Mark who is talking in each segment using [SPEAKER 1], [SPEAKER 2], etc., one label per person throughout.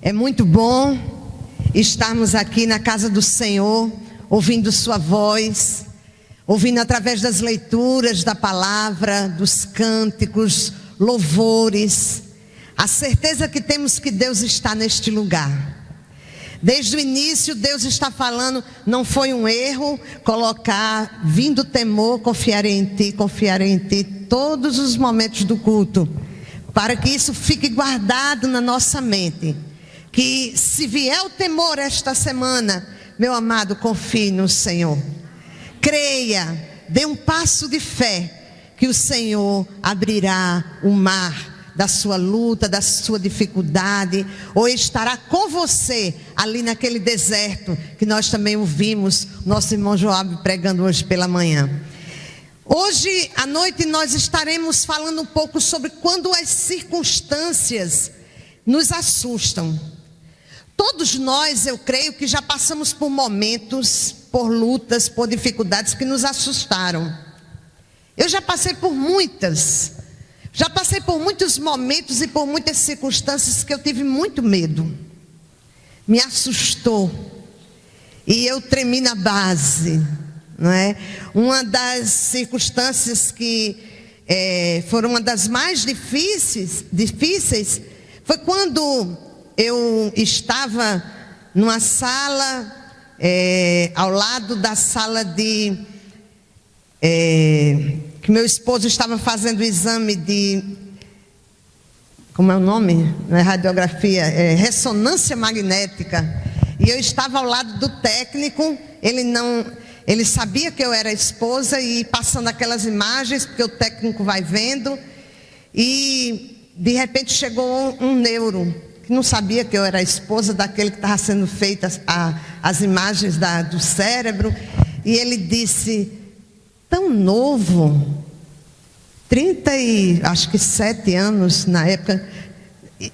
[SPEAKER 1] É muito bom estarmos aqui na casa do Senhor, ouvindo sua voz, ouvindo através das leituras da palavra, dos cânticos, louvores, a certeza que temos que Deus está neste lugar. Desde o início Deus está falando, não foi um erro colocar, vindo temor, confiarei em ti, todos os momentos do culto, para que isso fique guardado na nossa mente. Que se vier o temor esta semana, meu amado, confie no Senhor. Creia, dê um passo de fé, que o Senhor abrirá o mar da sua luta, da sua dificuldade, ou estará com você ali naquele deserto, que nós também ouvimos nosso irmão Joab pregando hoje pela manhã. Hoje à noite nós estaremos falando um pouco sobre quando as circunstâncias nos assustam. Todos nós, eu creio que já passamos por momentos, por lutas, por dificuldades que nos assustaram. Eu já passei por muitos momentos e por muitas circunstâncias que eu tive muito medo. Me assustou. E eu tremi na base, não é? Uma das circunstâncias que foram uma das mais difíceis foi quando eu estava numa sala, ao lado da sala que meu esposo estava fazendo o exame de, como é o nome? Não é radiografia, ressonância magnética. E eu estava ao lado do técnico, ele sabia que eu era esposa e passando aquelas imagens, porque o técnico vai vendo, e de repente chegou um neuro, que não sabia que eu era a esposa daquele que estava sendo feitas as imagens do cérebro, e ele disse, tão novo, 37 anos na época,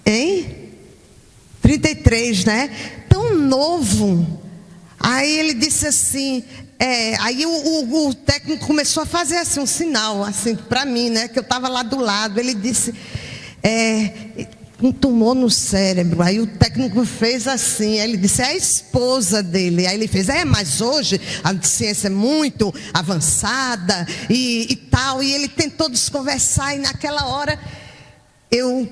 [SPEAKER 1] hein? 33, né? Tão novo. Aí ele disse assim, aí o técnico começou a fazer assim um sinal, assim, para mim, né? Que eu estava lá do lado. Ele disse, um tumor no cérebro. Aí o técnico fez assim, aí ele disse, é a esposa dele. Aí ele fez, mas hoje a ciência é muito avançada e tal. E ele tentou desconversar, e naquela hora eu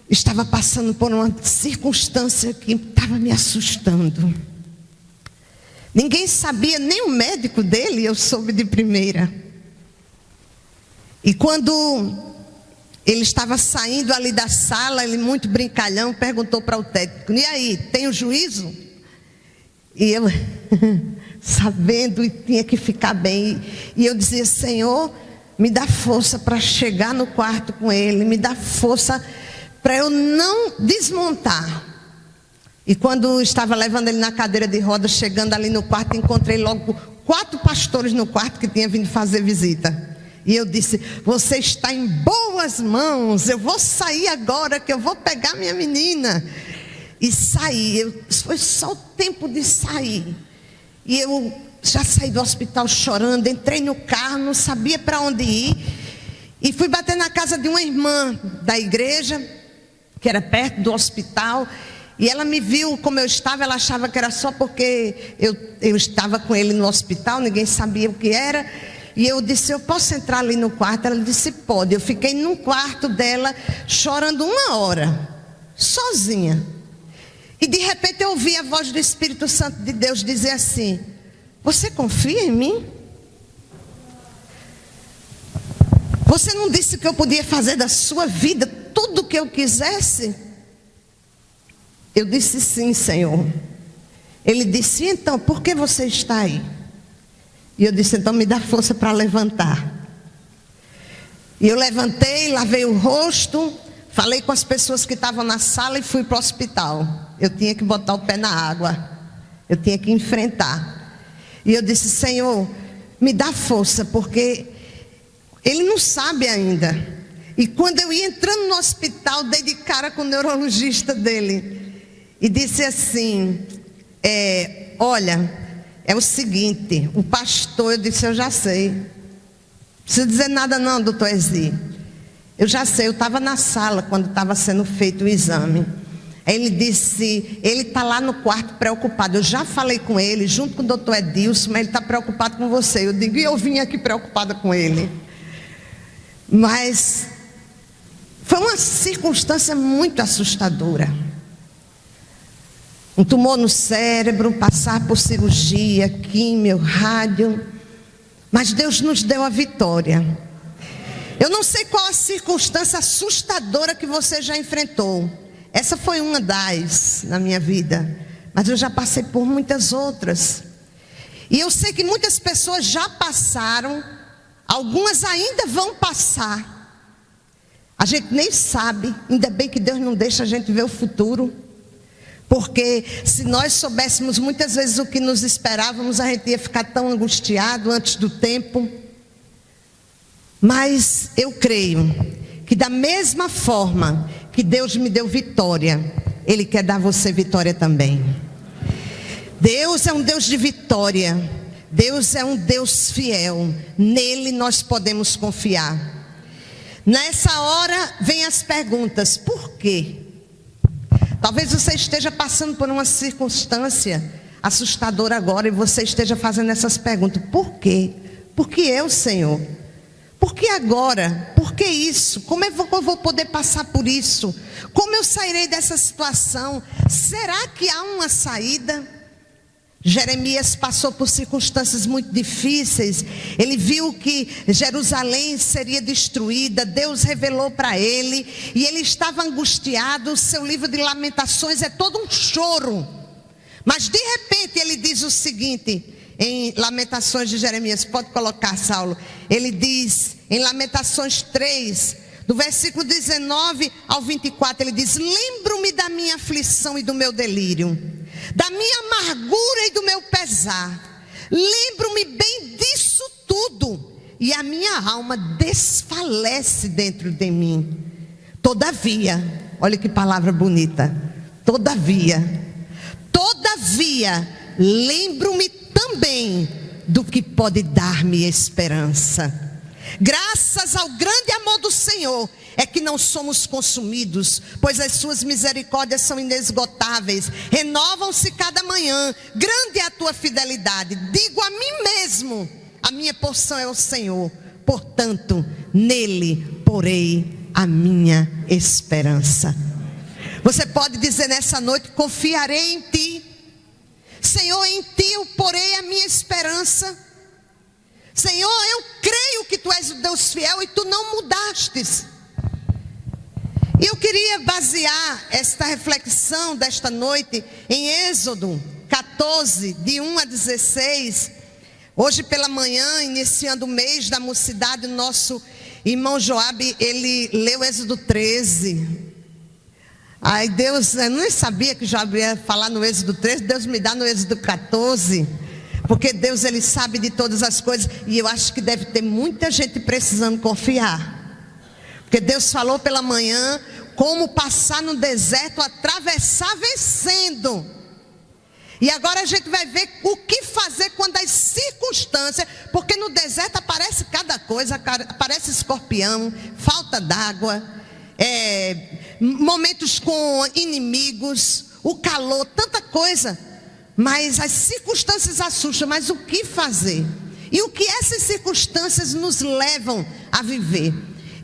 [SPEAKER 1] estava passando por uma circunstância que estava me assustando. Ninguém sabia, nem o médico dele, eu soube de primeira. E quando ele estava saindo ali da sala, ele muito brincalhão, perguntou para o técnico, e aí, tem o juízo? E eu, sabendo, e tinha que ficar bem. E eu dizia, Senhor, me dá força para chegar no quarto com ele, me dá força para eu não desmontar. E quando estava levando ele na cadeira de rodas, chegando ali no quarto, encontrei logo 4 pastores no quarto que tinham vindo fazer visita. E eu disse, você está em boas mãos, eu vou sair agora que eu vou pegar minha menina. E saí, foi só o tempo de sair. E eu já saí do hospital chorando, entrei no carro, não sabia para onde ir. E fui bater na casa de uma irmã da igreja, que era perto do hospital. E ela me viu como eu estava, ela achava que era só porque eu estava com ele no hospital, ninguém sabia o que era. E eu disse, eu posso entrar ali no quarto? Ela disse, pode. Eu fiquei no quarto dela, chorando 1 hora, sozinha. E de repente eu ouvi a voz do Espírito Santo de Deus dizer assim, você confia em mim? Você não disse que eu podia fazer da sua vida tudo o que eu quisesse? Eu disse, sim, Senhor. Ele disse, então, por que você está aí? E eu disse, então me dá força para levantar. E eu levantei, lavei o rosto, falei com as pessoas que estavam na sala e fui para o hospital. Eu tinha que botar o pé na água, eu tinha que enfrentar. E eu disse, Senhor, me dá força, porque ele não sabe ainda. E quando eu ia entrando no hospital, dei de cara com o neurologista dele. E disse assim, olha, é o seguinte, o pastor, eu disse, eu já sei. Não precisa dizer nada não, doutor Ezi. Eu já sei, eu estava na sala quando estava sendo feito o exame. Aí ele disse, ele está lá no quarto preocupado. Eu já falei com ele, junto com o doutor Edilson, mas ele está preocupado com você. Eu digo, e eu vim aqui preocupada com ele. Mas foi uma circunstância muito assustadora. Um tumor no cérebro, passar por cirurgia, químio, rádio. Mas Deus nos deu a vitória. Eu não sei qual a circunstância assustadora que você já enfrentou. Essa foi uma das na minha vida. Mas eu já passei por muitas outras. E eu sei que muitas pessoas já passaram. Algumas ainda vão passar. A gente nem sabe. Ainda bem que Deus não deixa a gente ver o futuro. Porque se nós soubéssemos muitas vezes o que nos esperávamos, a gente ia ficar tão angustiado antes do tempo. Mas eu creio que da mesma forma que Deus me deu vitória, Ele quer dar a você vitória também. Deus é um Deus de vitória. Deus é um Deus fiel. Nele nós podemos confiar. Nessa hora vem as perguntas. Por quê? Talvez você esteja passando por uma circunstância assustadora agora e você esteja fazendo essas perguntas. Por quê? Por que eu, Senhor? Por que agora? Por que isso? Como é que eu vou poder passar por isso? Como eu sairei dessa situação? Será que há uma saída? Jeremias passou por circunstâncias muito difíceis. Ele viu que Jerusalém seria destruída. Deus revelou para ele. E ele estava angustiado. O seu livro de Lamentações é todo um choro. Mas de repente ele diz o seguinte, em Lamentações de Jeremias. Pode colocar, Saulo. Ele diz em Lamentações 3, do versículo 19 ao 24. Ele diz, lembro-me da minha aflição e do meu delírio, da minha amargura e do meu pesar. Lembro-me bem disso tudo, e a minha alma desfalece dentro de mim. Todavia, olha que palavra bonita. Todavia, lembro-me também do que pode dar-me esperança. Graças ao grande amor do Senhor é que não somos consumidos, pois as suas misericórdias são inesgotáveis, renovam-se cada manhã. Grande é a tua fidelidade. Digo a mim mesmo, a minha porção é o Senhor, portanto nele porei a minha esperança. Você pode dizer nessa noite, confiarei em ti. Senhor, em ti eu porei a minha esperança. Senhor, eu creio que tu és o Deus fiel e tu não mudastes. E eu queria basear esta reflexão desta noite em Êxodo 14, de 1 a 16. Hoje pela manhã, iniciando o mês da mocidade, o nosso irmão Joabe, ele leu Êxodo 13. Aí Deus, eu nem sabia que Joabe ia falar no Êxodo 13, Deus me dá no Êxodo 14. Porque Deus, Ele sabe de todas as coisas. E eu acho que deve ter muita gente precisando confiar. Porque Deus falou pela manhã como passar no deserto, atravessar vencendo. E agora a gente vai ver o que fazer quando as circunstâncias, porque no deserto aparece cada coisa, aparece escorpião, falta d'água, momentos com inimigos, o calor, tanta coisa. Mas as circunstâncias assustam, mas o que fazer? E o que essas circunstâncias nos levam a viver?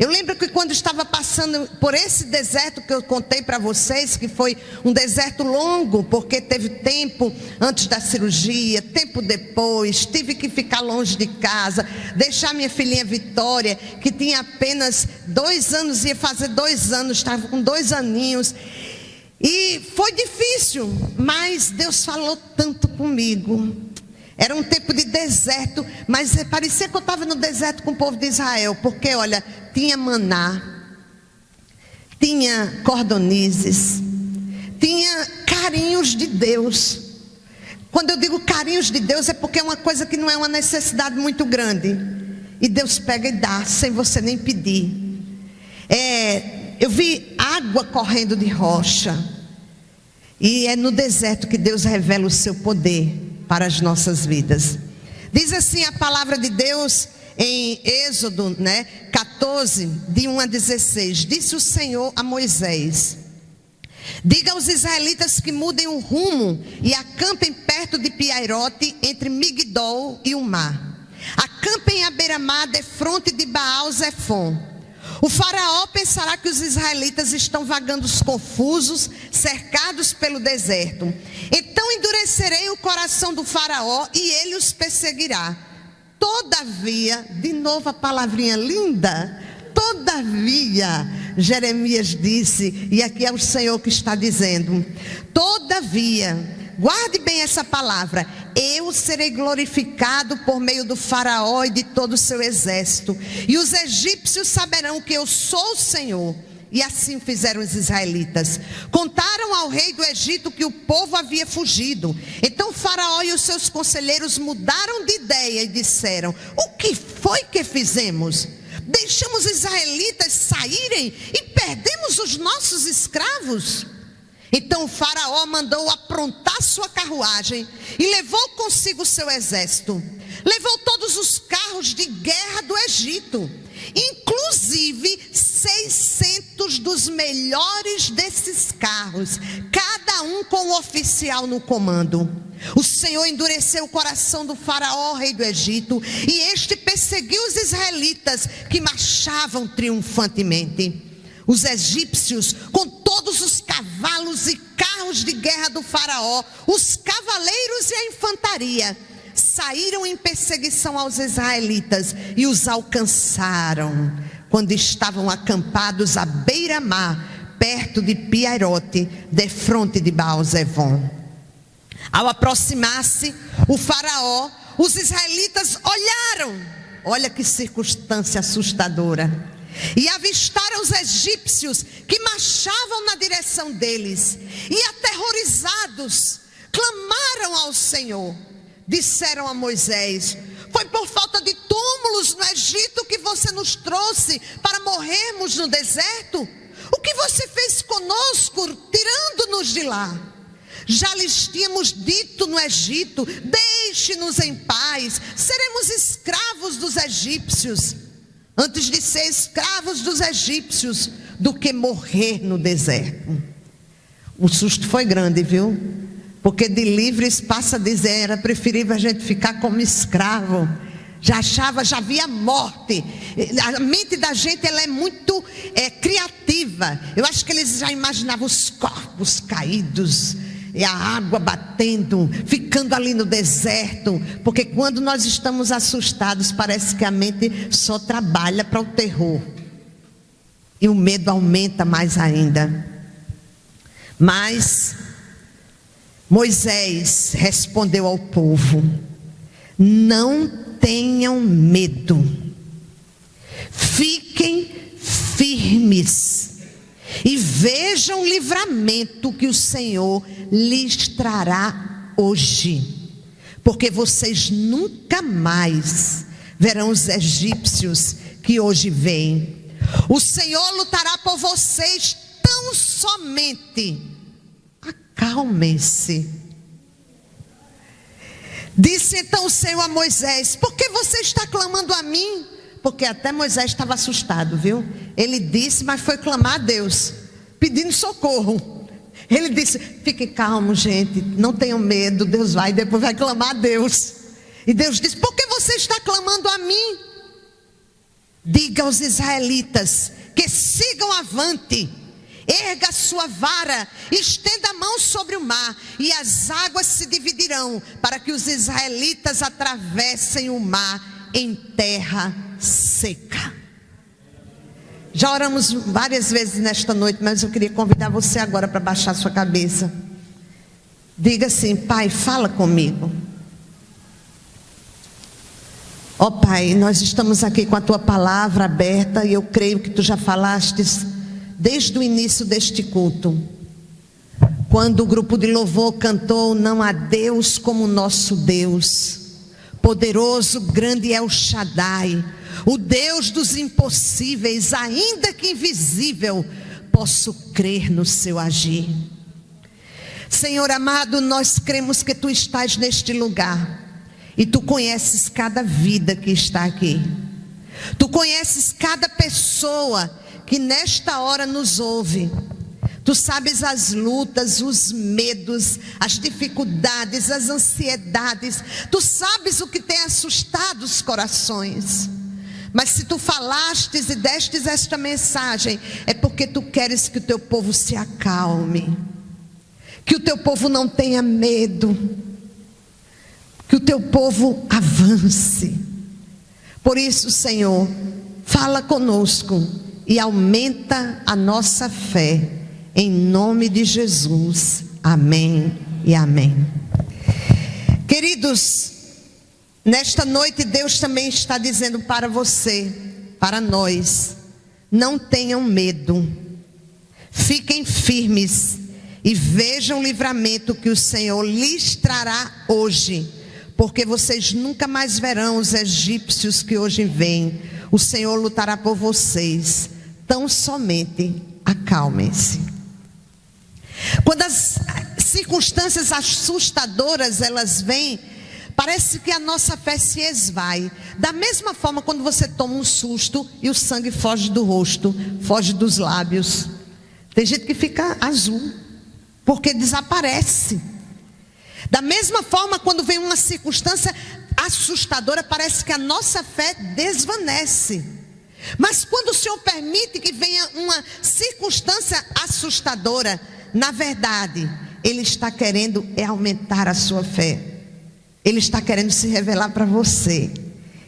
[SPEAKER 1] Eu lembro que quando estava passando por esse deserto que eu contei para vocês, que foi um deserto longo, porque teve tempo antes da cirurgia, tempo depois, tive que ficar longe de casa, deixar minha filhinha Vitória, que tinha apenas 2 anos, ia fazer 2 anos, estava com 2 aninhos. E foi difícil, mas Deus falou tanto comigo. Era um tempo de deserto, mas parecia que eu estava no deserto com o povo de Israel. Porque olha, tinha maná, tinha cordonizes, tinha carinhos de Deus. Quando eu digo carinhos de Deus, é porque é uma coisa que não é uma necessidade muito grande. E Deus pega e dá, sem você nem pedir. Eu vi água correndo de rocha. E é no deserto que Deus revela o seu poder para as nossas vidas. Diz assim a palavra de Deus em Êxodo 14, de 1 a 16. Disse o Senhor a Moisés: Diga aos israelitas que mudem o rumo e acampem perto de Piairote, entre Migdol e o mar. Acampem à beira-mar, defronte de Baal-Zefon. O faraó pensará que os israelitas estão vagando confusos, cercados pelo deserto. Então endurecerei o coração do faraó e ele os perseguirá. Todavia, de novo a palavrinha linda, todavia, Jeremias disse, e aqui é o Senhor que está dizendo, todavia, guarde bem essa palavra, eu serei glorificado por meio do faraó e de todo o seu exército, e os egípcios saberão que eu sou o Senhor. E assim fizeram os israelitas. Contaram ao rei do Egito que o povo havia fugido. Então o faraó e os seus conselheiros mudaram de ideia e disseram: o que foi que fizemos? Deixamos os israelitas saírem e perdemos os nossos escravos? Então o faraó mandou aprontar sua carruagem e levou consigo seu exército. Levou todos os carros de guerra do Egito, inclusive 600 dos melhores desses carros, cada um com um oficial no comando. O Senhor endureceu o coração do faraó, rei do Egito, e este perseguiu os israelitas que marchavam triunfantemente. Os egípcios, com todos os cavalos e carros de guerra do faraó, os cavaleiros e a infantaria, saíram em perseguição aos israelitas e os alcançaram quando estavam acampados à beira-mar, perto de Piairote, defronte de Baal-Zefon. Ao aproximar-se o faraó, os israelitas olharam, olha que circunstância assustadora, e avistaram os egípcios que marchavam na direção deles, e aterrorizados, clamaram ao Senhor. Disseram a Moisés: foi por falta de túmulos no Egito que você nos trouxe para morrermos no deserto? O que você fez conosco, tirando-nos de lá? Já lhes tínhamos dito no Egito: deixe-nos em paz, seremos escravos dos egípcios, antes de ser escravos dos egípcios, do que morrer no deserto. O susto foi grande, viu? Porque de livres passa a dizer, era preferível a gente ficar como escravo. Já via morte. A mente da gente, ela é muito criativa. Eu acho que eles já imaginavam os corpos caídos, e a água batendo, ficando ali no deserto. Porque quando nós estamos assustados, parece que a mente só trabalha para o terror, e o medo aumenta mais ainda. Mas Moisés respondeu ao povo: não tenham medo, fiquem firmes e vejam o livramento que o Senhor lhes trará hoje, porque vocês nunca mais verão os egípcios que hoje veem. O Senhor lutará por vocês, tão somente acalmem-se. Disse então o Senhor a Moisés: por que você está clamando a mim? Porque até Moisés estava assustado, viu? Ele disse, mas foi clamar a Deus, pedindo socorro. Ele disse: fiquem calmos, gente, não tenham medo, Deus vai, depois vai clamar a Deus. E Deus disse: por que você está clamando a mim? Diga aos israelitas que sigam avante. Erga a sua vara, estenda a mão sobre o mar, e as águas se dividirão, para que os israelitas atravessem o mar em terra seca. Já oramos várias vezes nesta noite, mas eu queria convidar você agora para baixar sua cabeça. Diga assim: Pai, fala comigo. Ó Pai, nós estamos aqui com a Tua palavra aberta, e eu creio que Tu já falaste desde o início deste culto, quando o grupo de louvor cantou: não há Deus como nosso Deus, poderoso, grande é o Shaddai, o Deus dos impossíveis, ainda que invisível, posso crer no seu agir. Senhor amado, nós cremos que Tu estás neste lugar, e Tu conheces cada vida que está aqui. Tu conheces cada pessoa que nesta hora nos ouve. Tu sabes as lutas, os medos, as dificuldades, as ansiedades. Tu sabes o que tem assustado os corações. Mas se tu falastes e destes esta mensagem, é porque tu queres que o teu povo se acalme, que o teu povo não tenha medo, que o teu povo avance. Por isso, Senhor, fala conosco e aumenta a nossa fé. Em nome de Jesus, amém e amém. Queridos, nesta noite Deus também está dizendo para você, para nós: não tenham medo, fiquem firmes e vejam o livramento que o Senhor lhes trará hoje, porque vocês nunca mais verão os egípcios que hoje vêm. O Senhor lutará por vocês, tão somente acalmem-se. Quando as circunstâncias assustadoras elas vêm, parece que a nossa fé se esvai. Da mesma forma, quando você toma um susto e o sangue foge do rosto, foge dos lábios. Tem gente que fica azul, porque desaparece. Da mesma forma, quando vem uma circunstância assustadora, parece que a nossa fé desvanece. Mas quando o Senhor permite que venha uma circunstância assustadora, na verdade, Ele está querendo aumentar a sua fé. Ele está querendo se revelar para você.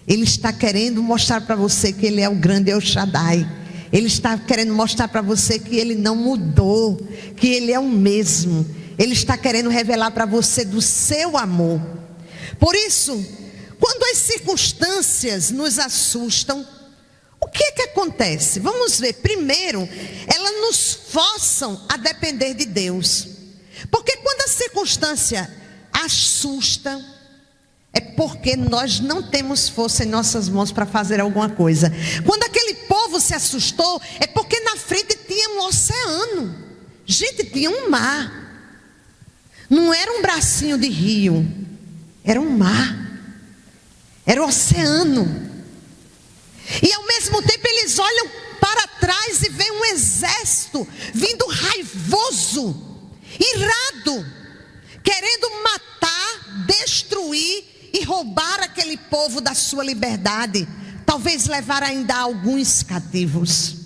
[SPEAKER 1] Ele está querendo mostrar para você que Ele é o grande El Shaddai. Ele está querendo mostrar para você que Ele não mudou, que Ele é o mesmo. Ele está querendo revelar para você do seu amor. Por isso, quando as circunstâncias nos assustam, o que é que acontece? Vamos ver. Primeiro, elas nos forçam a depender de Deus. Porque quando a circunstância assusta, é porque nós não temos força em nossas mãos para fazer alguma coisa. Quando aquele povo se assustou, é porque na frente tinha um oceano. Gente, tinha um mar. Não era um bracinho de rio, era um mar. Era o oceano. E ao mesmo tempo eles olham para trás e veem um exército vindo raivoso, irado, querendo matar, destruir e roubar aquele povo da sua liberdade, talvez levar ainda alguns cativos.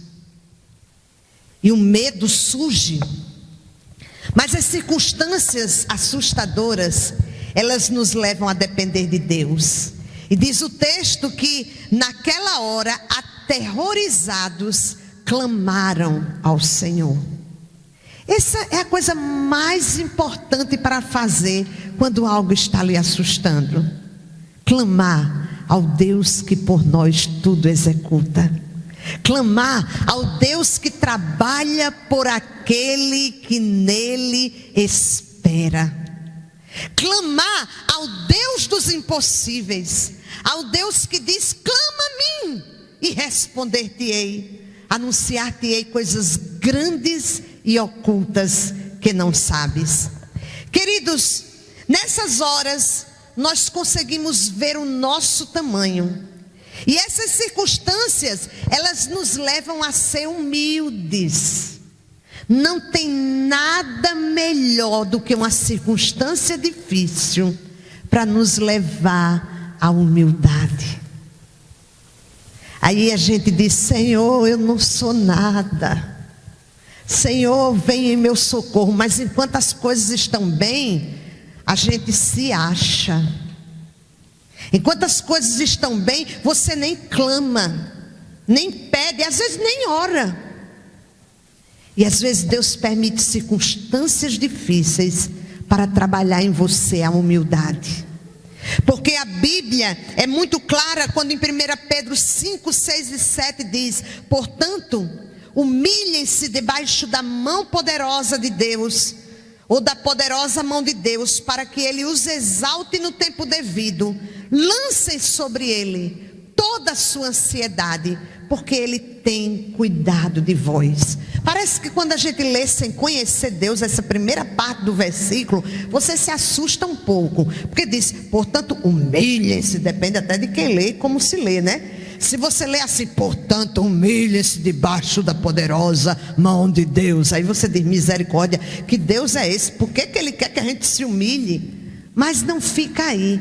[SPEAKER 1] E o medo surge. Mas as circunstâncias assustadoras, elas nos levam a depender de Deus. E diz o texto que naquela hora, aterrorizados, clamaram ao Senhor. Essa é a coisa mais importante para fazer quando algo está lhe assustando. Clamar ao Deus que por nós tudo executa. Clamar ao Deus que trabalha por aquele que nele espera. Clamar ao Deus dos impossíveis, ao Deus que diz: clama a mim e responder-te-ei, anunciar-te-ei coisas grandes e ocultas que não sabes. Queridos, nessas horas nós conseguimos ver o nosso tamanho, e essas circunstâncias, elas nos levam a ser humildes. Não tem nada melhor do que uma circunstância difícil para nos levar à humildade. Aí a gente diz: Senhor, eu não sou nada. Senhor, vem em meu socorro. Mas enquanto as coisas estão bem, a gente se acha. Enquanto as coisas estão bem, você nem clama, nem pede, às vezes nem ora. E às vezes Deus permite circunstâncias difíceis para trabalhar em você a humildade. Porque a Bíblia é muito clara quando em 1 Pedro 5, 6 e 7 diz: portanto, humilhem-se debaixo da mão poderosa de Deus, ou da poderosa mão de Deus, para que Ele os exalte no tempo devido. Lancem sobre Ele toda a sua ansiedade, porque Ele tem cuidado de vós. Parece que quando a gente lê sem conhecer Deus, essa primeira parte do versículo, você se assusta um pouco, porque diz: portanto, humilhem-se. Depende até de quem lê e como se lê, né? Se você lê assim, portanto, humilhe-se debaixo da poderosa mão de Deus. Aí você diz, misericórdia, que Deus é esse? Por que Ele quer que a gente se humilhe? Mas não fica aí.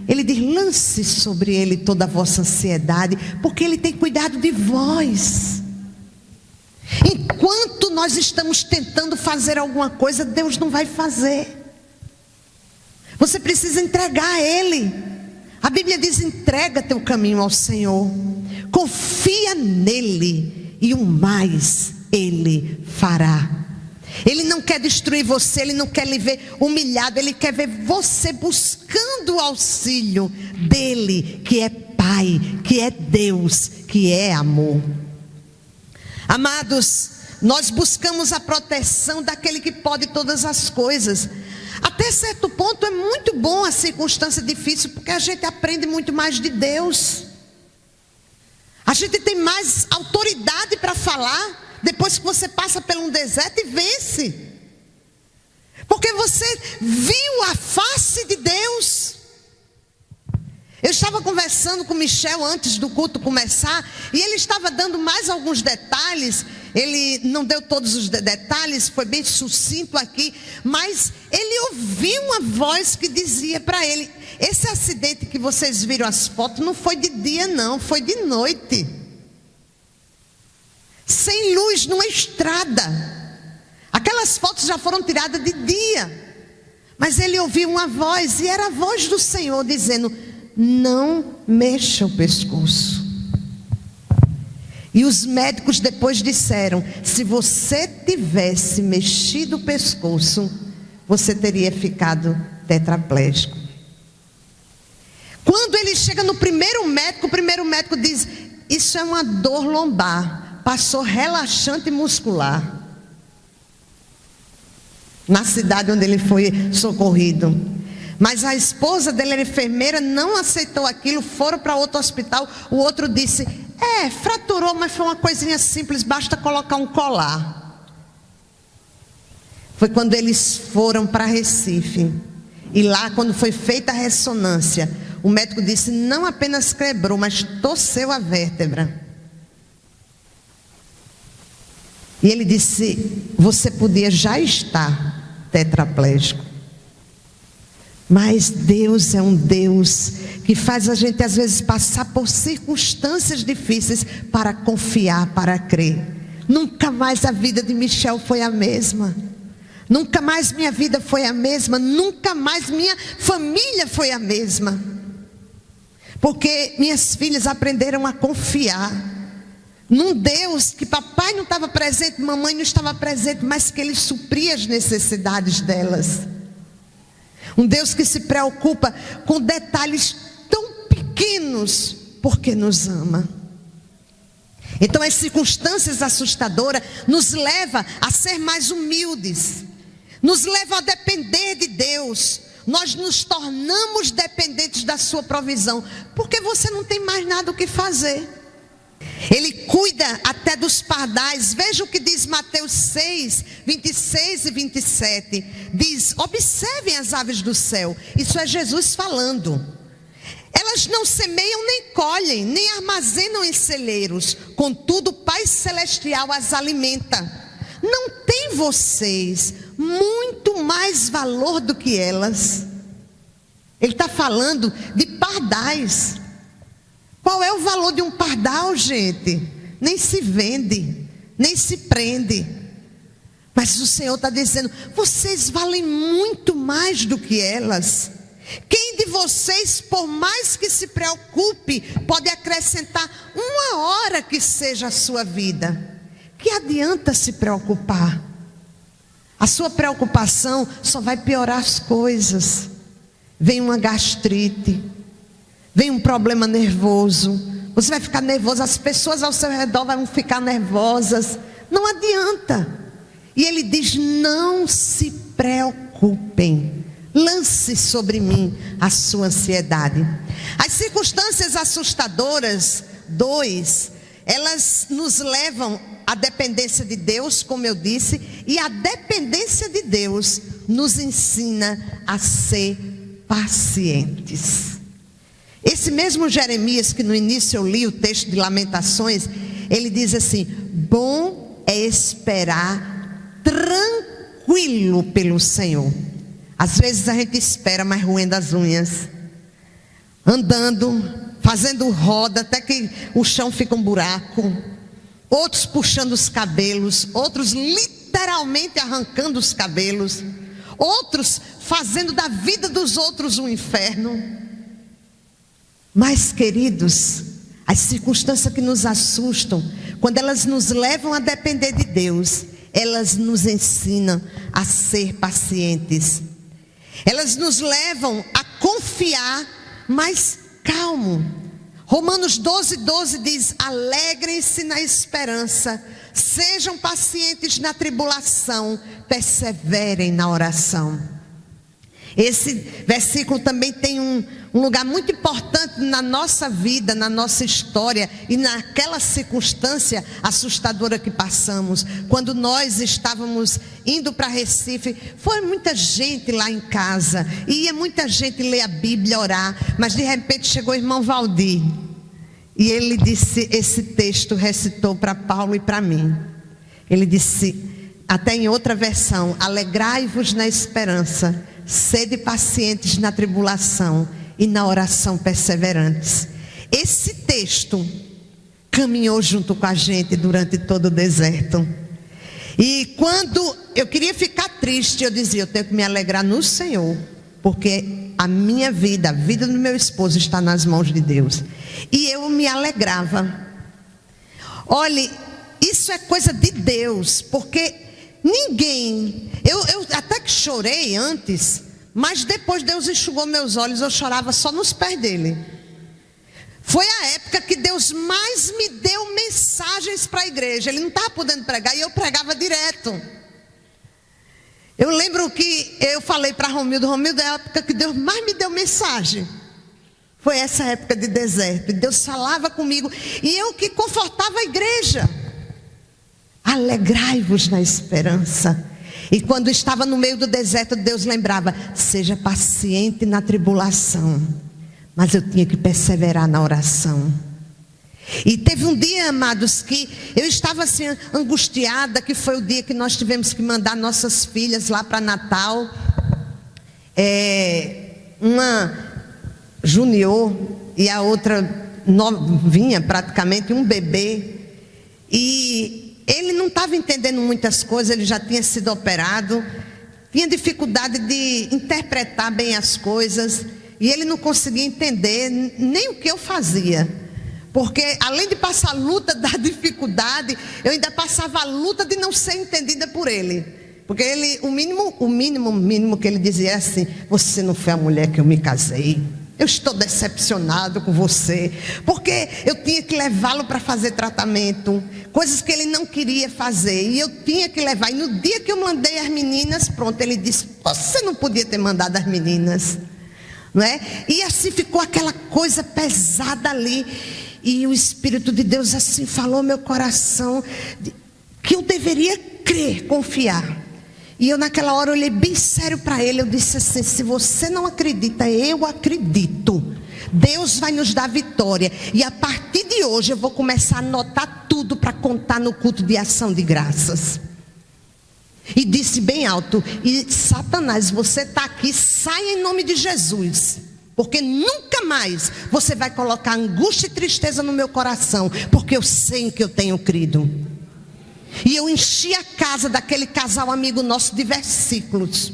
[SPEAKER 1] Ele diz, lance sobre Ele toda a vossa ansiedade, porque Ele tem cuidado de vós. Enquanto nós estamos tentando fazer alguma coisa, Deus não vai fazer. Você precisa entregar a Ele. A Bíblia diz, entrega teu caminho ao Senhor, confia nele e o mais Ele fará. Ele não quer destruir você, Ele não quer lhe ver humilhado, Ele quer ver você buscando o auxílio dEle, que é Pai, que é Deus, que é amor. Amados, nós buscamos a proteção daquele que pode todas as coisas. Até certo ponto é muito bom a circunstância difícil, porque a gente aprende muito mais de Deus. A gente tem mais autoridade para falar depois que você passa por um deserto e vence. Porque você viu a face de Deus. Eu estava conversando com o Michel antes do culto começar, e ele estava dando mais alguns detalhes. Ele não deu todos os detalhes, foi bem sucinto aqui, mas ele ouviu uma voz que dizia para ele, esse acidente que vocês viram as fotos não foi de dia não, foi de noite. Sem luz numa estrada. Aquelas fotos já foram tiradas de dia. Mas ele ouviu uma voz, e era a voz do Senhor dizendo, não mexa o pescoço. E os médicos depois disseram, se você tivesse mexido o pescoço, você teria ficado tetraplégico. Quando ele chega no primeiro médico, o primeiro médico diz, isso é uma dor lombar, passou relaxante muscular. Na cidade onde ele foi socorrido. Mas a esposa dele era enfermeira, não aceitou aquilo, foram para outro hospital. O outro disse, fraturou, mas foi uma coisinha simples, basta colocar um colar. Foi quando eles foram para Recife. E lá, quando foi feita a ressonância, o médico disse, não apenas quebrou, mas torceu a vértebra. E ele disse, você podia já estar tetraplégico. Mas Deus é um Deus que faz a gente às vezes passar por circunstâncias difíceis para confiar, para crer. Nunca mais a vida de Michel foi a mesma. Nunca mais minha vida foi a mesma. Nunca mais minha família foi a mesma. Porque minhas filhas aprenderam a confiar num Deus que papai não estava presente, mamãe não estava presente, mas que Ele supria as necessidades delas. Um Deus que se preocupa com detalhes tão pequenos, porque nos ama. Então as circunstâncias assustadoras nos levam a ser mais humildes, nos levam a depender de Deus. Nós nos tornamos dependentes da sua provisão, porque você não tem mais nada o que fazer. Ele cuida até dos pardais. Veja o que diz Mateus 6, 26 e 27. Diz, observem as aves do céu. Isso é Jesus falando. Elas não semeiam nem colhem, nem armazenam em celeiros. Contudo, o Pai Celestial as alimenta. Não tem vocês muito mais valor do que elas? Ele está falando de pardais. Qual é o valor de um pardal, gente? Nem se vende, nem se prende. Mas o Senhor está dizendo, vocês valem muito mais do que elas. Quem de vocês, por mais que se preocupe, pode acrescentar uma hora que seja a sua vida? Que adianta se preocupar? A sua preocupação só vai piorar as coisas. Vem uma gastrite, vem um problema nervoso, você vai ficar nervoso, as pessoas ao seu redor vão ficar nervosas, não adianta. E ele diz, não se preocupem, lance sobre mim a sua ansiedade. As circunstâncias assustadoras, 2, elas nos levam à dependência de Deus, como eu disse, e a dependência de Deus nos ensina a ser pacientes. Esse mesmo Jeremias, que no início eu li o texto de Lamentações, ele diz assim: bom é esperar tranquilo pelo Senhor. Às vezes a gente espera, mas roendo as unhas, andando, fazendo roda até que o chão fica um buraco, outros puxando os cabelos, outros literalmente arrancando os cabelos, outros fazendo da vida dos outros um inferno. Mas, queridos, as circunstâncias que nos assustam, quando elas nos levam a depender de Deus, elas nos ensinam a ser pacientes. Elas nos levam a confiar, mas calmo. Romanos 12:12 diz: alegrem-se na esperança, sejam pacientes na tribulação, perseverem na oração. Esse versículo também tem um lugar muito importante na nossa vida, na nossa história e naquela circunstância assustadora que passamos. Quando nós estávamos indo para Recife, foi muita gente lá em casa, ia muita gente ler a Bíblia, orar, mas de repente chegou o irmão Valdir e ele disse, esse texto recitou para Paulo e para mim. Ele disse, até em outra versão: alegrai-vos na esperança, sede pacientes na tribulação e na oração perseverantes. Esse texto caminhou junto com a gente durante todo o deserto. E quando eu queria ficar triste, eu dizia: eu tenho que me alegrar no Senhor, porque a minha vida, a vida do meu esposo está nas mãos de Deus. E eu me alegrava. Olhe, isso é coisa de Deus, porque ninguém, eu até que chorei antes, mas depois Deus enxugou meus olhos, eu chorava só nos pés dele. Foi a época que Deus mais me deu mensagens para a igreja. Ele não estava podendo pregar e eu pregava direto. Eu lembro que eu falei para Romildo, é a época que Deus mais me deu mensagem. Foi essa época de deserto, e Deus falava comigo, e eu que confortava a igreja. Alegrai-vos na esperança. E quando estava no meio do deserto, Deus lembrava: seja paciente na tribulação. Mas eu tinha que perseverar na oração. E teve um dia, amados, que eu estava assim angustiada, que foi o dia que nós tivemos que mandar nossas filhas lá para Natal. Uma junior e a outra novinha, praticamente um bebê. E ele não estava entendendo muitas coisas, ele já tinha sido operado, tinha dificuldade de interpretar bem as coisas, e ele não conseguia entender nem o que eu fazia, porque além de passar a luta da dificuldade, eu ainda passava a luta de não ser entendida por ele, porque ele, o mínimo que ele dizia é assim: você não foi a mulher que eu me casei. Eu estou decepcionado com você, porque eu tinha que levá-lo para fazer tratamento, coisas que ele não queria fazer, e eu tinha que levar. E no dia que eu mandei as meninas, pronto, ele disse: você não podia ter mandado as meninas, não é? E assim ficou aquela coisa pesada ali, e o Espírito de Deus assim falou ao meu coração, que eu deveria crer, confiar. E eu naquela hora olhei bem sério para ele, eu disse assim: se você não acredita, eu acredito. Deus vai nos dar vitória. E a partir de hoje eu vou começar a anotar tudo para contar no culto de ação de graças. E disse bem alto: e Satanás, você está aqui, saia em nome de Jesus. Porque nunca mais você vai colocar angústia e tristeza no meu coração, porque eu sei em que eu tenho crido. E eu enchi a casa daquele casal amigo nosso de versículos.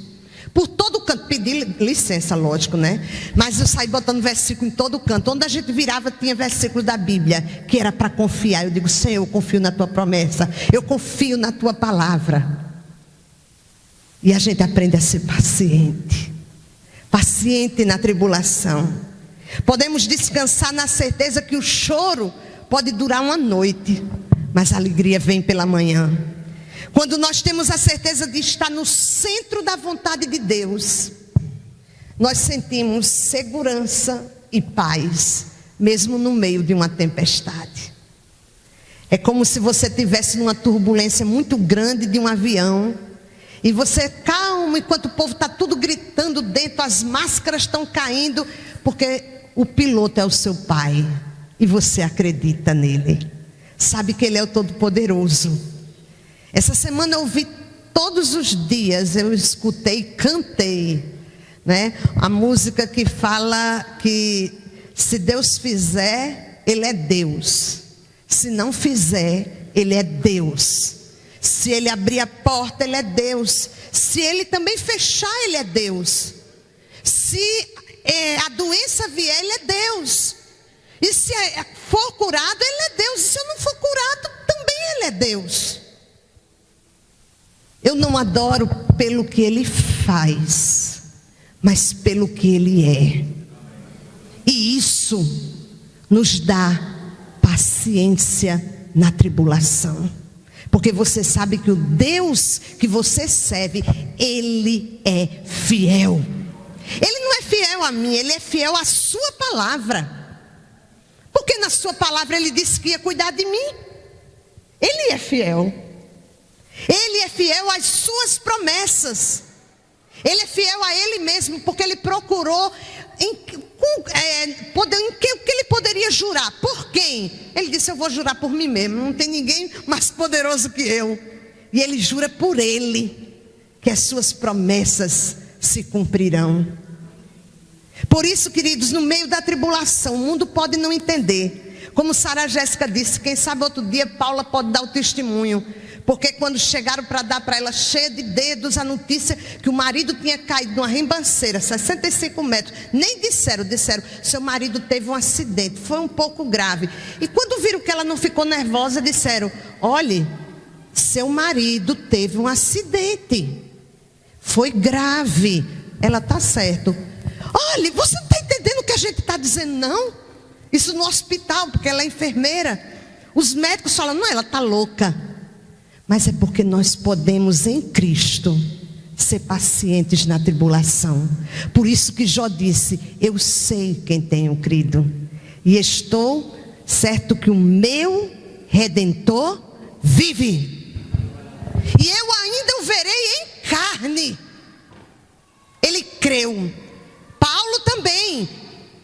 [SPEAKER 1] Por todo canto, pedi licença, lógico, né? Mas eu saí botando versículo em todo canto. Onde a gente virava tinha versículo da Bíblia, que era para confiar. Eu digo: Senhor, eu confio na tua promessa, eu confio na tua palavra. E a gente aprende a ser paciente. Paciente na tribulação. Podemos descansar na certeza que o choro pode durar uma noite, mas a alegria vem pela manhã. Quando nós temos a certeza de estar no centro da vontade de Deus, nós sentimos segurança e paz, mesmo no meio de uma tempestade. É como se você estivesse numa turbulência muito grande de um avião, e você calmo enquanto o povo está tudo gritando dentro, as máscaras estão caindo, porque o piloto é o seu pai e você acredita nele. Sabe que ele é o Todo-Poderoso. Essa semana eu ouvi todos os dias, eu escutei, cantei, né? A música que fala que se Deus fizer, Ele é Deus. Se não fizer, Ele é Deus. Se Ele abrir a porta, Ele é Deus. Se Ele também fechar, Ele é Deus. Se a doença vier, Ele é Deus. E se for curado, Ele é Deus. E se eu não for curado, também Ele é Deus. Eu não adoro pelo que Ele faz, mas pelo que Ele é. E isso nos dá paciência na tribulação. Porque você sabe que o Deus que você serve, Ele é fiel. Ele não é fiel a mim, Ele é fiel à sua palavra. Porque na sua palavra Ele disse que ia cuidar de mim. Ele é fiel. Ele é fiel às suas promessas. Ele é fiel a Ele mesmo, porque Ele procurou o que Ele poderia jurar. Por quem? Ele disse, eu vou jurar por mim mesmo. Não tem ninguém mais poderoso que eu. E Ele jura por Ele, que as suas promessas se cumprirão. Por isso, queridos, no meio da tribulação, o mundo pode não entender. Como Sara Jéssica disse, quem sabe outro dia Paula pode dar o testemunho. Porque quando chegaram para dar para ela, cheia de dedos, a notícia que o marido tinha caído numa ribanceira, 65 metros. Nem disseram, seu marido teve um acidente, foi um pouco grave. E quando viram que ela não ficou nervosa, disseram, olhe, seu marido teve um acidente. Foi grave. Ela está certo. Olhe, você não está entendendo o que a gente está dizendo, não? Isso no hospital, porque ela é enfermeira. Os médicos falam, não, ela está louca. Mas é porque nós podemos em Cristo ser pacientes na tribulação. Por isso que Jó disse, eu sei quem tenho crido. E estou certo que o meu Redentor vive. E eu ainda o verei em carne. Ele creu. Paulo também.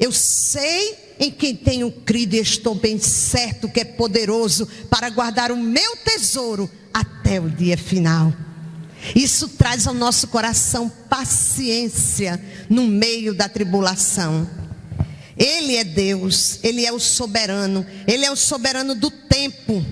[SPEAKER 1] Eu sei em quem tenho crido e estou bem certo que é poderoso para guardar o meu tesouro até o dia final. Isso traz ao nosso coração paciência no meio da tribulação. Ele é Deus, Ele é o soberano, Ele é o soberano do tempo.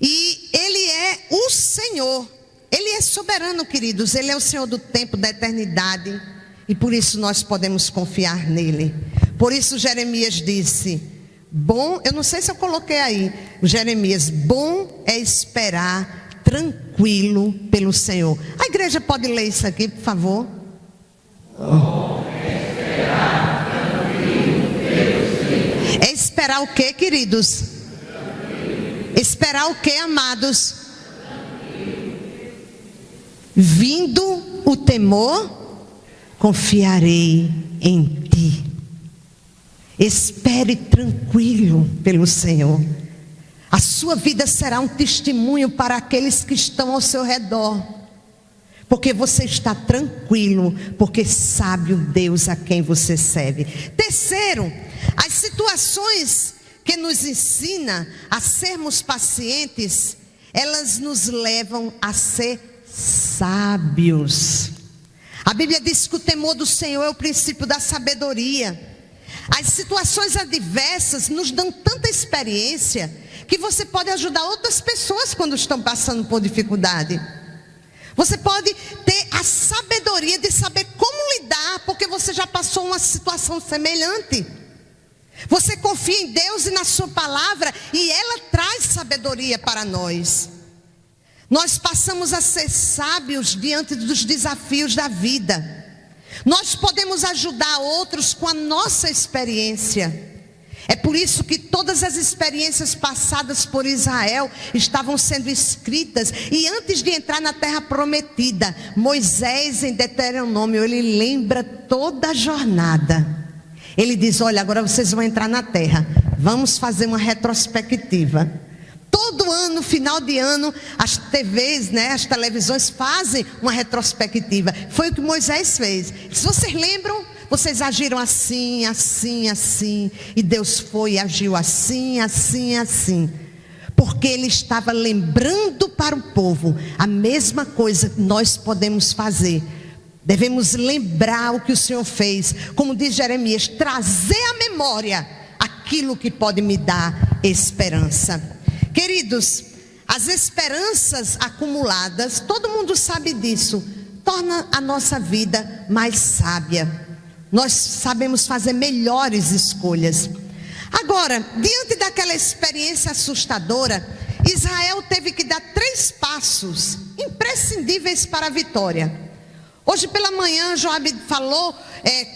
[SPEAKER 1] E Ele é o Senhor. Ele é soberano, queridos. Ele é o Senhor do tempo, da eternidade. E por isso nós podemos confiar nele. Por isso Jeremias disse, bom, eu não sei se eu coloquei aí, Jeremias, bom é esperar tranquilo pelo Senhor. A igreja pode ler isso aqui, por favor? Bom é esperar tranquilo pelo Senhor. É esperar o que, queridos? Tranquilo. Esperar o que, amados? Tranquilo. Vindo o temor, confiarei em ti. Espere tranquilo pelo Senhor. A sua vida será um testemunho para aqueles que estão ao seu redor. Porque você está tranquilo, porque sabe o Deus a quem você serve. Terceiro, as situações que nos ensinam a sermos pacientes, elas nos levam a ser sábios. A Bíblia diz que o temor do Senhor é o princípio da sabedoria. As situações adversas nos dão tanta experiência que você pode ajudar outras pessoas quando estão passando por dificuldade. Você pode ter a sabedoria de saber como lidar, porque você já passou uma situação semelhante. Você confia em Deus e na sua palavra, e ela traz sabedoria para nós. Nós passamos a ser sábios diante dos desafios da vida. Nós podemos ajudar outros com a nossa experiência. É por isso que todas as experiências passadas por Israel estavam sendo escritas. E antes de entrar na terra prometida, Moisés, em Deuteronômio, ele lembra toda a jornada. Ele diz, olha, agora vocês vão entrar na terra. Vamos fazer uma retrospectiva. Todo ano, final de ano, as TVs, as televisões fazem uma retrospectiva. Foi o que Moisés fez. Se vocês lembram, vocês agiram assim, assim, assim. E Deus foi e agiu assim, assim, assim. Porque Ele estava lembrando para o povo a mesma coisa que nós podemos fazer. Devemos lembrar o que o Senhor fez. Como diz Jeremias, trazer à memória aquilo que pode me dar esperança. Queridos, as esperanças acumuladas, todo mundo sabe disso, torna a nossa vida mais sábia. Nós sabemos fazer melhores escolhas. Agora, diante daquela experiência assustadora, Israel teve que dar 3 passos imprescindíveis para a vitória. Hoje pela manhã, Joabe falou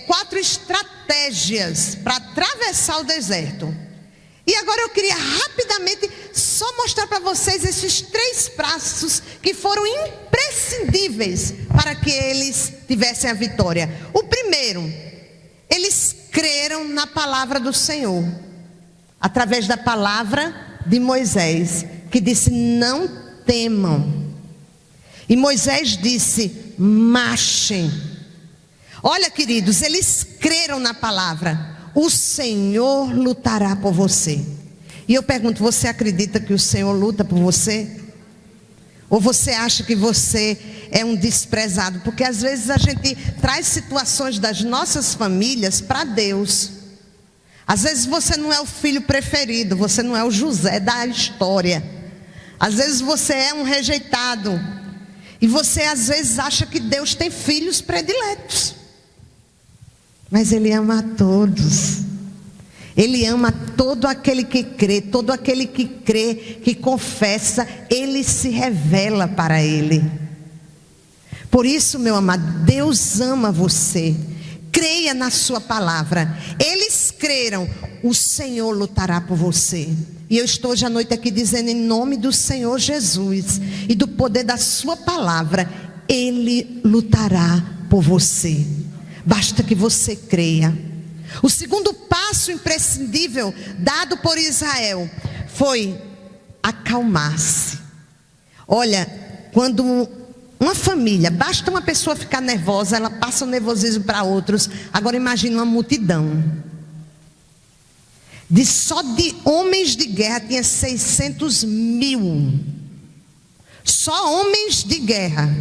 [SPEAKER 1] 4 estratégias para atravessar o deserto. E agora eu queria rapidamente só mostrar para vocês esses 3 passos que foram imprescindíveis para que eles tivessem a vitória. O primeiro, eles creram na palavra do Senhor, através da palavra de Moisés, que disse: não temam. E Moisés disse: marchem. Olha, queridos, eles creram na palavra. O Senhor lutará por você. E eu pergunto, você acredita que o Senhor luta por você? Ou você acha que você é um desprezado? Porque às vezes a gente traz situações das nossas famílias para Deus. Às vezes você não é o filho preferido, você não é o José da história. Às vezes você é um rejeitado. E você às vezes acha que Deus tem filhos prediletos. Mas Ele ama a todos. Ele ama todo aquele que crê, todo aquele que crê, que confessa, Ele se revela para ele. Por isso, meu amado, Deus ama você. Creia na sua palavra. Eles creram, o Senhor lutará por você. E eu estou hoje à noite aqui dizendo, em nome do Senhor Jesus e do poder da sua palavra, Ele lutará por você. Basta que você creia. O segundo passo imprescindível dado por Israel foi acalmar-se. Olha, quando uma família, basta uma pessoa ficar nervosa, ela passa o nervosismo para outros. Agora imagine uma multidão. Só de homens de guerra tinha 600 mil. Só homens de guerra.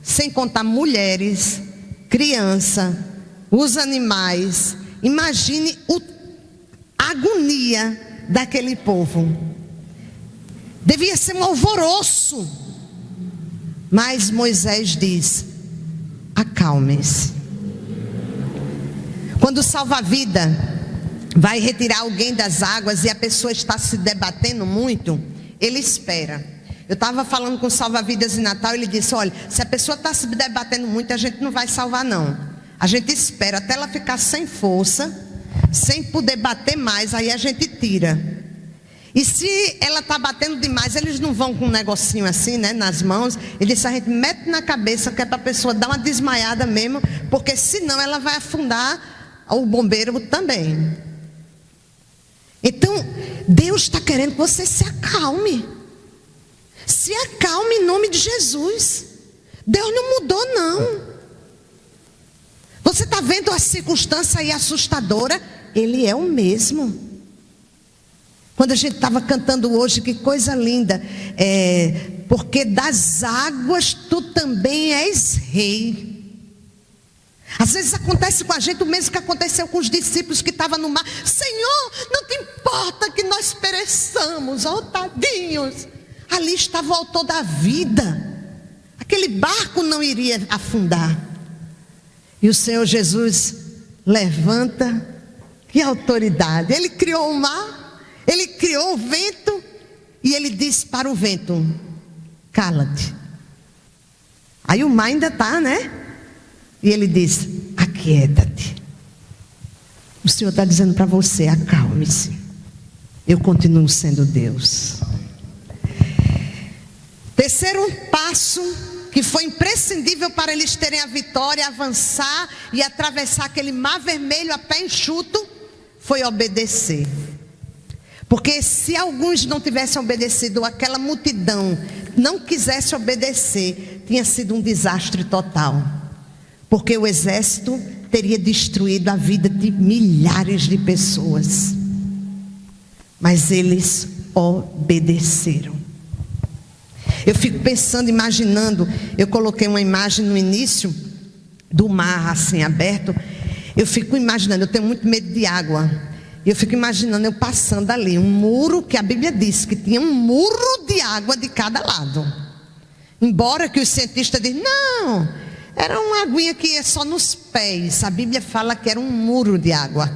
[SPEAKER 1] Sem contar mulheres, criança, os animais. Imagine a agonia daquele povo. Devia ser um alvoroço. Mas Moisés diz: acalmem-se. Quando o salva-vida vai retirar alguém das águas e a pessoa está se debatendo muito, ele espera. Eu estava falando com o salva-vidas em Natal, ele disse: olha, se a pessoa está se debatendo muito, a gente não vai salvar não. A gente espera até ela ficar sem força, sem poder bater mais, aí a gente tira. E se ela está batendo demais, eles não vão com um negocinho assim, né, nas mãos. Ele disse: a gente mete na cabeça, que é para a pessoa dar uma desmaiada mesmo, porque senão ela vai afundar o bombeiro também. Então, Deus está querendo que você se acalme. Se acalme em nome de Jesus. Deus não mudou não. Você está vendo a circunstância aí assustadora? Ele é o mesmo. Quando a gente estava cantando hoje, que coisa linda. Porque das águas tu também és rei. Às vezes acontece com a gente o mesmo que aconteceu com os discípulos que estavam no mar. Senhor, não te importa que nós pereçamos, ó tadinhos. Ali estava o autor da vida. Aquele barco não iria afundar. E o Senhor Jesus levanta, que autoridade. Ele criou o mar, Ele criou o vento, e Ele disse para o vento: cala-te. Aí o mar ainda está, né? E Ele diz: aquieta-te. O Senhor está dizendo para você: acalme-se. Eu continuo sendo Deus. Terceiro passo que foi imprescindível para eles terem a vitória, avançar e atravessar aquele mar vermelho a pé enxuto, foi obedecer. Porque se alguns não tivessem obedecido, aquela multidão não quisesse obedecer, tinha sido um desastre total. Porque o exército teria destruído a vida de milhares de pessoas. Mas eles obedeceram. Eu fico pensando, imaginando, eu coloquei uma imagem no início do mar assim aberto. Eu fico imaginando, eu tenho muito medo de água. Eu fico imaginando eu passando ali, um muro, que a Bíblia diz que tinha um muro de água de cada lado. Embora que os cientistas dizem, não, era uma aguinha que ia só nos pés. A Bíblia fala que era um muro de água.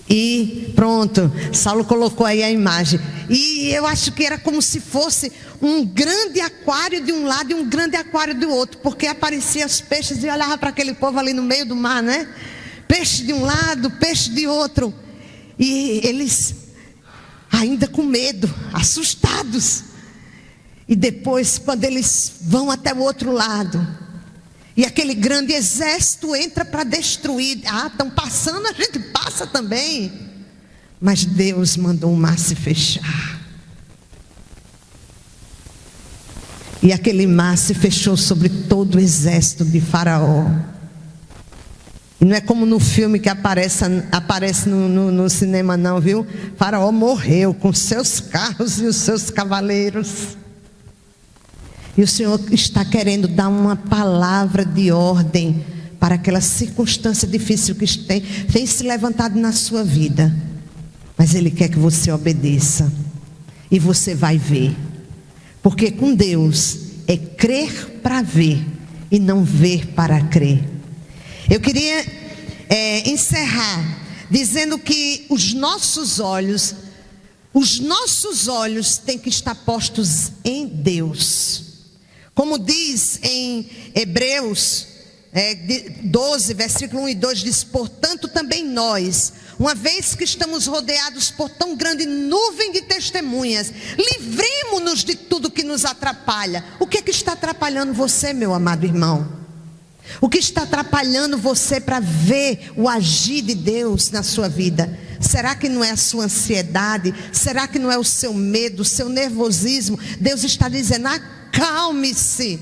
[SPEAKER 1] E pronto, Saulo colocou aí a imagem. E eu acho que era como se fosse um grande aquário de um lado e um grande aquário do outro. Porque apareciam os peixes e olhava para aquele povo ali no meio do mar, né? Peixe de um lado, peixe de outro. E eles ainda com medo, assustados. E depois, quando eles vão até o outro lado, e aquele grande exército entra para destruir. Ah, estão passando, a gente passa também. Mas Deus mandou o mar se fechar. E aquele mar se fechou sobre todo o exército de Faraó. E não é como no filme que aparece no cinema não, viu? Faraó morreu com seus carros e os seus cavaleiros. E o Senhor está querendo dar uma palavra de ordem para aquela circunstância difícil que tem se levantado na sua vida. Mas Ele quer que você obedeça. E você vai ver. Porque com Deus é crer para ver e não ver para crer. Eu queria encerrar dizendo que os nossos olhos têm que estar postos em Deus. Como diz em Hebreus 12, versículo 1 e 2, diz: portanto também nós, uma vez que estamos rodeados por tão grande nuvem de testemunhas, livremo-nos de tudo que nos atrapalha. O que é que está atrapalhando você, meu amado irmão? O que está atrapalhando você para ver o agir de Deus na sua vida? Será que não é a sua ansiedade? Será que não é o seu medo, o seu nervosismo? Deus está dizendo: acalme-se,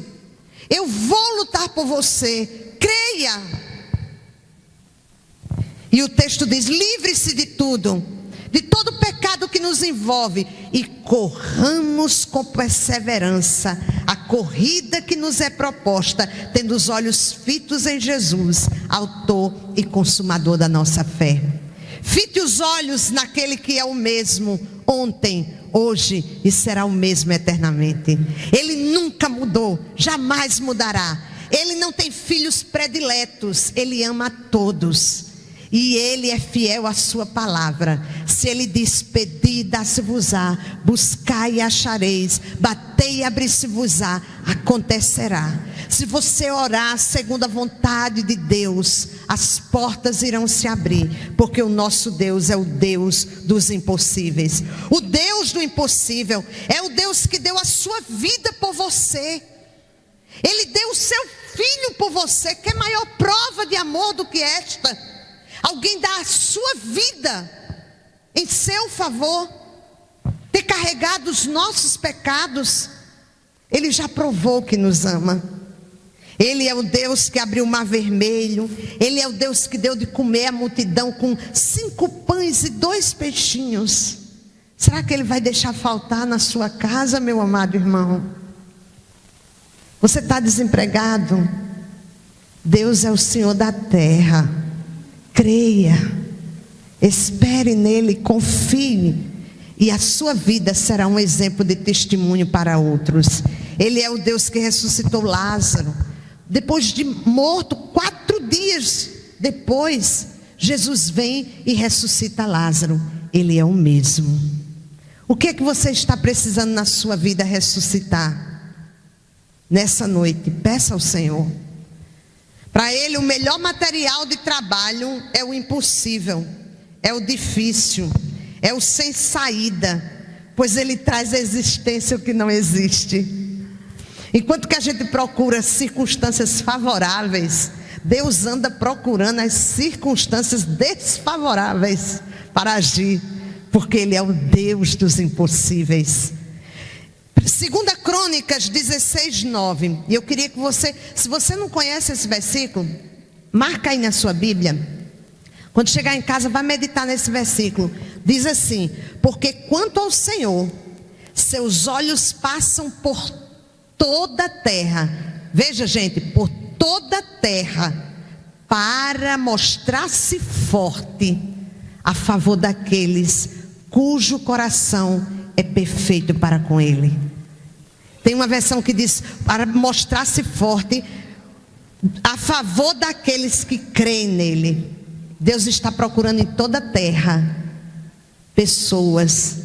[SPEAKER 1] eu vou lutar por você, creia. E o texto diz: livre-se de tudo, de todo pecado que nos envolve, e corramos com perseverança a corrida que nos é proposta, tendo os olhos fitos em Jesus, autor e consumador da nossa fé. Fite os olhos naquele que é o mesmo ontem, hoje e será o mesmo eternamente. Ele nunca mudou, jamais mudará. Ele não tem filhos prediletos, Ele ama a todos. E Ele é fiel à sua palavra. Se Ele diz: pedi, dá-se-vos-á, buscai e achareis, batei e abri-se-vos-á, acontecerá. Se você orar segundo a vontade de Deus, as portas irão se abrir, porque o nosso Deus é o Deus dos impossíveis. O Deus do impossível é o Deus que deu a sua vida por você. Ele deu o seu filho por você. Que maior prova de amor do que esta? Alguém dá a sua vida em seu favor, ter carregado os nossos pecados. Ele já provou que nos ama. Ele é o Deus que abriu o mar vermelho. Ele é o Deus que deu de comer a multidão com 5 pães e 2 peixinhos. Será que Ele vai deixar faltar na sua casa, meu amado irmão? Você está desempregado? Deus é o Senhor da terra. Creia, espere nele, confie, e a sua vida será um exemplo de testemunho para outros. Ele é o Deus que ressuscitou Lázaro. Depois de morto, 4 dias depois, Jesus vem e ressuscita Lázaro. Ele é o mesmo. O que é que você está precisando na sua vida ressuscitar? Nessa noite, peça ao Senhor. Para Ele, o melhor material de trabalho é o impossível, é o difícil, é o sem saída, pois Ele traz à existência o que não existe. Enquanto que a gente procura circunstâncias favoráveis, Deus anda procurando as circunstâncias desfavoráveis para agir, porque Ele é o Deus dos impossíveis. Segunda Crônicas 16:9. E eu queria que você, se você não conhece esse versículo, marca aí na sua Bíblia. Quando chegar em casa, vai meditar nesse versículo. Diz assim: porque quanto ao Senhor, seus olhos passam por toda a terra. Veja, gente, por toda a terra, para mostrar-se forte a favor daqueles cujo coração é perfeito para com Ele. Tem uma versão que diz: para mostrar-se forte a favor daqueles que creem nele. Deus está procurando em toda a terra pessoas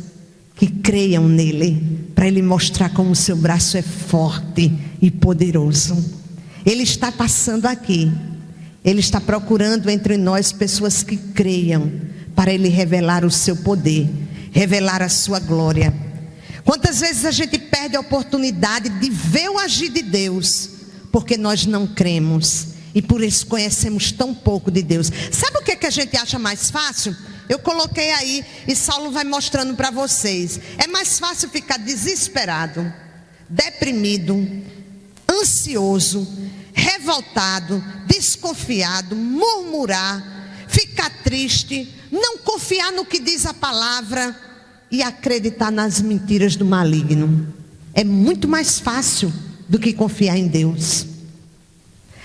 [SPEAKER 1] que creiam nele, para Ele mostrar como o seu braço é forte e poderoso. Ele está passando aqui. Ele está procurando entre nós pessoas que creiam, para Ele revelar o seu poder, revelar a sua glória. Quantas vezes a gente perde a oportunidade de ver o agir de Deus, porque nós não cremos, e por isso conhecemos tão pouco de Deus. Sabe o que a gente acha mais fácil? Eu coloquei aí, e Saulo vai mostrando para vocês. É mais fácil ficar desesperado, deprimido, ansioso, revoltado, desconfiado, murmurar, ficar triste, não confiar no que diz a palavra e acreditar nas mentiras do maligno. É muito mais fácil do que confiar em Deus.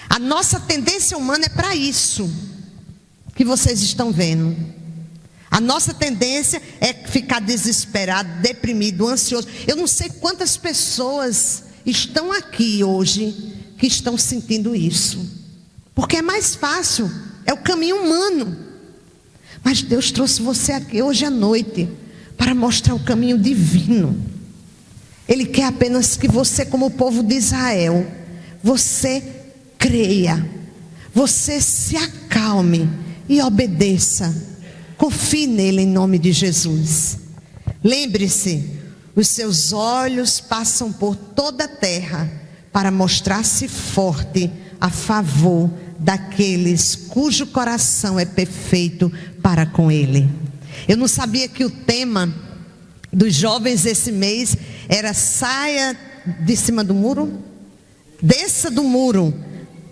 [SPEAKER 1] A nossa tendência humana é para isso que vocês estão vendo. A nossa tendência é ficar desesperado, deprimido, ansioso. Eu não sei quantas pessoas estão aqui hoje que estão sentindo isso, porque é mais fácil, é o caminho humano. Mas Deus trouxe você aqui hoje à noite para mostrar o caminho divino. Ele quer apenas que você, como o povo de Israel, você creia, você se acalme e obedeça. Confie nele em nome de Jesus. Lembre-se, os seus olhos passam por toda a terra para mostrar-se forte a favor daqueles cujo coração é perfeito para com Ele. Eu não sabia que o tema dos jovens esse mês era: saia de cima do muro, desça do muro,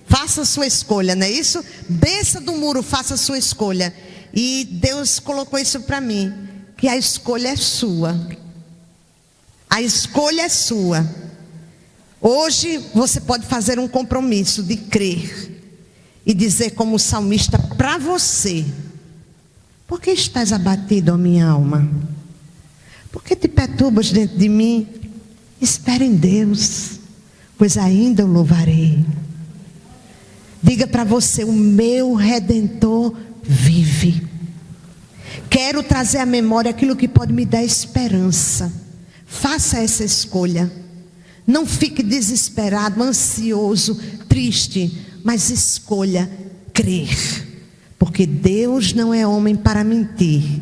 [SPEAKER 1] faça a sua escolha, não é isso? Desça do muro, faça a sua escolha. E Deus colocou isso para mim, que a escolha é sua. A escolha é sua. Hoje você pode fazer um compromisso de crer e dizer como o salmista para você: por que estás abatido, ó minha alma? Por que te perturbas dentro de mim? Espere em Deus, pois ainda o louvarei. Diga para você: o meu Redentor vive. Quero trazer à memória aquilo que pode me dar esperança. Faça essa escolha. Não fique desesperado, ansioso, triste, mas escolha crer. Porque Deus não é homem para mentir,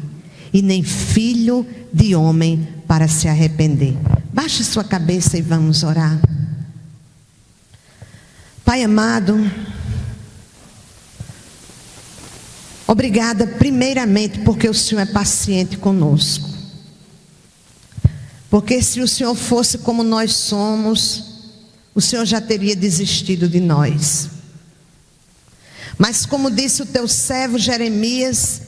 [SPEAKER 1] e nem filho de homem para se arrepender. Baixe sua cabeça e vamos orar. Pai amado, obrigada primeiramente porque o Senhor é paciente conosco. Porque se o Senhor fosse como nós somos, o Senhor já teria desistido de nós. Mas como disse o teu servo Jeremias,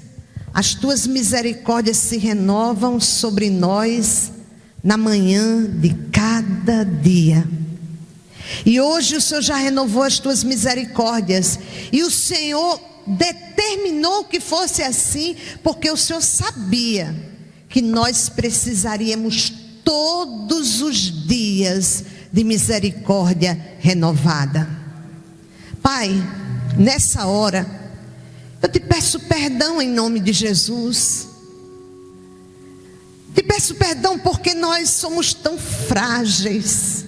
[SPEAKER 1] as tuas misericórdias se renovam sobre nós na manhã de cada dia. E hoje o Senhor já renovou as tuas misericórdias. E o Senhor determinou que fosse assim, porque o Senhor sabia que nós precisaríamos todos os dias de misericórdia renovada. Pai, nessa hora, eu te peço perdão em nome de Jesus. Te peço perdão porque nós somos tão frágeis.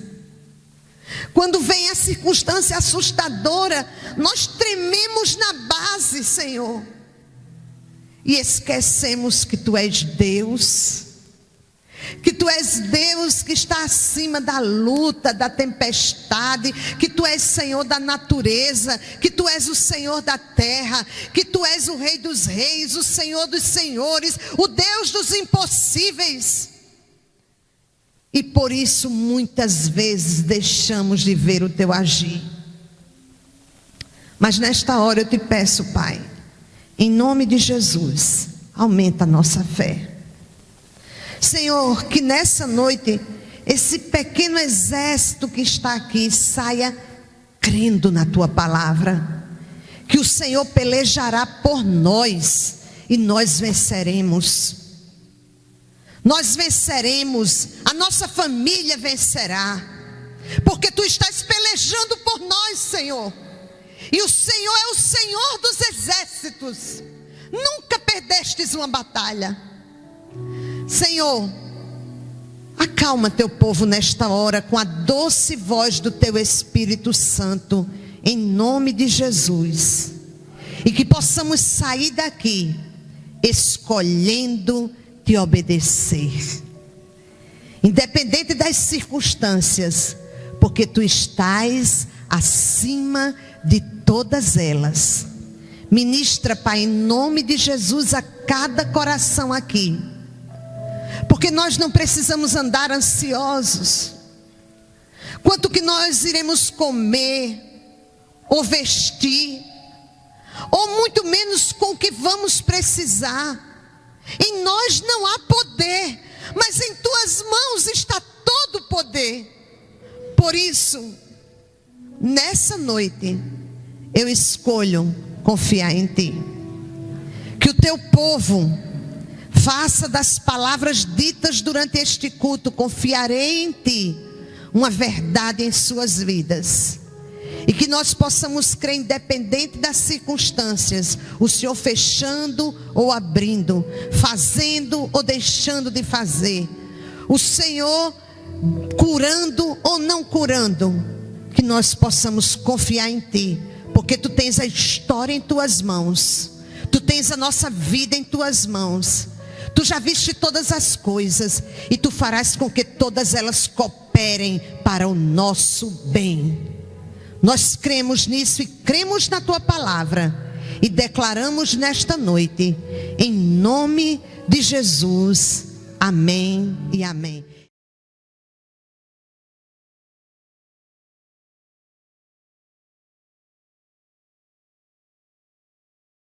[SPEAKER 1] Quando vem a circunstância assustadora, nós trememos na base, Senhor, e esquecemos que Tu és Deus. Que Tu és Deus que está acima da luta, da tempestade. Que Tu és Senhor da natureza. Que Tu és o Senhor da terra. Que Tu és o Rei dos reis, o Senhor dos senhores, o Deus dos impossíveis. e por isso muitas vezes deixamos de ver o teu agir. Mas nesta hora eu te peço, Pai, em nome de Jesus, aumenta a nossa fé. Senhor, que nessa noite esse pequeno exército que está aqui saia crendo na tua palavra, que o Senhor pelejará por nós e nós venceremos. Nós venceremos, a nossa família vencerá, porque tu estás pelejando por nós, Senhor. E o Senhor é o Senhor dos exércitos. Nunca perdestes uma batalha. Senhor, acalma teu povo nesta hora com a doce voz do teu Espírito Santo, em nome de Jesus. E que possamos sair daqui escolhendo te obedecer, independente das circunstâncias, porque tu estás acima de todas elas. Ministra, Pai, em nome de Jesus a cada coração aqui, porque nós não precisamos andar ansiosos quanto que nós iremos comer ou vestir, ou muito menos com o que vamos precisar. Em nós não há poder, mas em tuas mãos está todo o poder. Por isso, nessa noite, eu escolho confiar em ti. Que o teu povo faça das palavras ditas durante este culto, confiarei em ti, uma verdade em suas vidas. E que nós possamos crer, independente das circunstâncias, o Senhor fechando ou abrindo, fazendo ou deixando de fazer, o Senhor curando ou não curando, que nós possamos confiar em ti, porque tu tens a história em tuas mãos, tu tens a nossa vida em tuas mãos, tu já viste todas as coisas e tu farás com que todas elas cooperem para o nosso bem. Nós cremos nisso e cremos na tua palavra e declaramos nesta noite, em nome de Jesus, amém e amém.